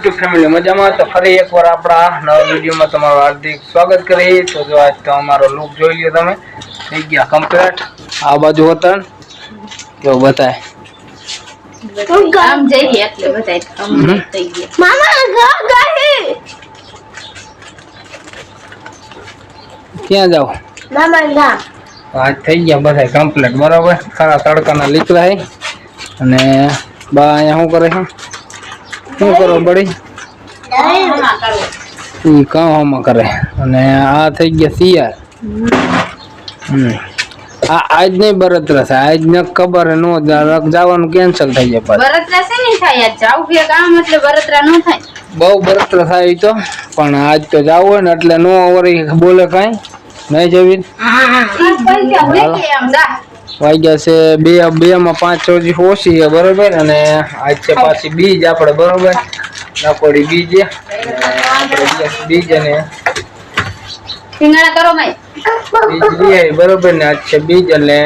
YouTube family મજામાં તો ફરી એકવાર આપણા નવા વિડીયોમાં તમારું હાર્દિક સ્વાગત કરીએ તો જો આજ તો અમારો લુક જોઈ લ્યો તમે થઈ ગયા કમ્પ્લીટ આ બાજુ વતન જો બતાય આમ જઈએ એટલે બતાય કમ્પ્લીટ થઈ ગયા મામા ગાહી ક્યાં જાવ મામા ગા આજ થઈ ગયા બધા કમ્પ્લીટ બરાબર ખરા તડકાના લીકડા હે અને બા અહીંયા શું કરે છે શું કરો બડી ઈ કામ કરે અને આ થઈ ગયા સિયાર આજ નહીં બરતરા છે આજ ને ખબર નો જવાનું કેન્સલ થઈ જાય બરતરા છે નહીં થાય જાવ કે કામ એટલે બરતરા નો થાય બહુ બરતરા થાય તો પણ આજ તો જાવ હોય ને એટલે નો વરી બોલે કાઈ નહીં જવી વાગ્યા છે બે માં 5 ચોજી ઓછી છે બરોબર અને આજ છે પાછી બીજ આપણે બરોબર નાકોડી બીજ બીજ અને સિંગડા કરો ભાઈ બીજ લઈ બરોબર ને આજ છે બીજ એટલે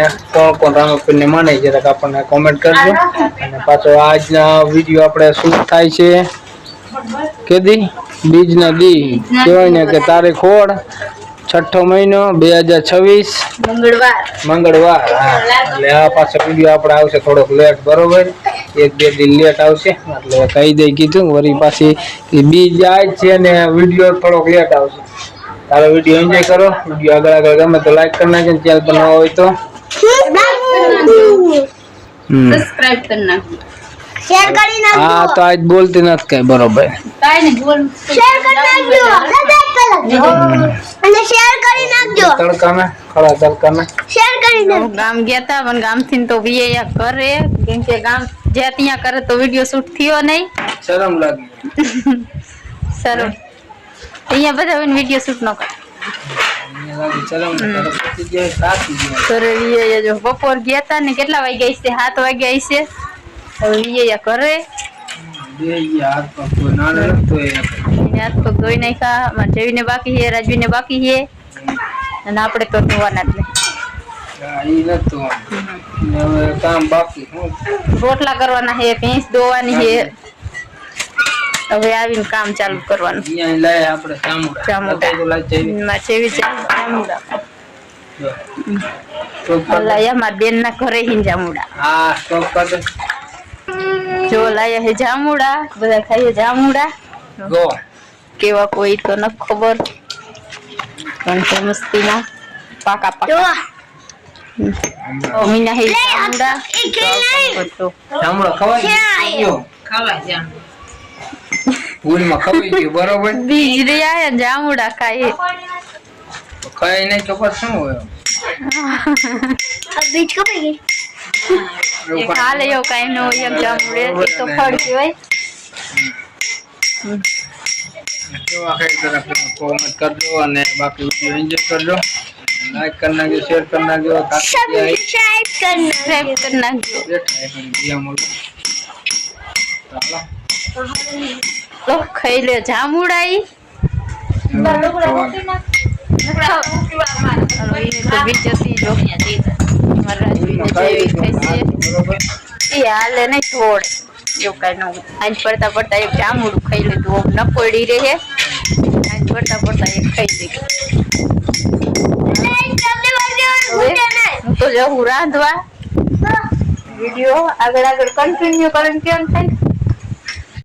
કોણ રામપુર ને માને જરાક આપણને કોમેન્ટ કરજો અને પાછો આજના વિડીયો આપણે શૂટ થાય છે કેદી બીજ ના દી કહેવાય ને કે તારીખ 6 મહિનો 2026 મંગળવાર એટલે આ પાછો વિડીયો આપણે આવશે થોડોક લેટ બરોબર 1-2 દિન લેટ આવશે એટલે કહી દઈ કીધું વરી પાછી બીજ આજ છે ને વિડીયો થોડોક લેટ આવશે તારો વિડીયો એન્જોય કરો વિડીયો આગળ ગમે તો લાઈક કરી નાખજો ચેનલ પર નવા હોય તો સબસ્ક્રાઇબ કરી નાખજો શેર કરી નાખજો હા તો આજ બોલતી નથી કઈ બરોબર કાઈ નહીં બોલ શેર કરી નાખજો અને શેર કરી નાખજો તડકામાં ખડા તડકામાં શેર કરી નાખજો ગામ ગયા તા પણ ગામ થી તો વીયા કરે કેમ કે ગામ જે ત્યાં કરે તો વિડિયો શૂટ થયો નહીં શરમ લાગી શરમ અહીંયા બધા વિડિયો શૂટ ન કરે જો બપોર ગયા તા ને કેટલા વાગ્યા છે 7 વાગ્યા છે હવે વીયા કરે હાથ પગ ધોઈ નાખ્યા મારે જેવીને બાકી છે રાજવીને બાકી છે અને આપણે તો ધોવાના જ કામ બાકી રોટલા કરવાના છે ભેંસ દોવાની છે હવે આવીને કામ ચાલુ કરવાનું મારા બેન ના ઘરે હી જામુડા જો લાયા હે જામુડા બધા ખાઈએ જામુડા કેવા કોઈ તો ન ખબર પણ મસ્તી ના પાકા પાકા મીના હે જામુડા જામુડા ખવાય પૂરીમાં ખવાઈ ગયું બરોબર બીજ રહ્યા જામુડા ખાઈએ ખાઈ નહીં તો પછી શું હોય બીજ કપાઈ ગઈ હાલે એવું કઈ ન હોય જામુડે એ તો ફળ કહેવાય કેવા ખાઈ તરફ કોમેન્ટ કરજો અને બાકી વિડીયો એન્જોય કરજો લાઈક કરી નાખજો શેર કરી નાખજો સબસ્ક્રાઇબ કરી નાખજો લો ખાઈ લે જામુડાઈ હાલે નહીં થોડ એવું કઈ ન આજ પડતા પડતા એક જામુડું ખાઈ લીધું ન પડી રહે આજ પડતા પડતા એક ખાઈ લીધું હું તો જવું રાંધવા વિડીયો આગળ કન્ટિન્યુ કરીને કેમ થાય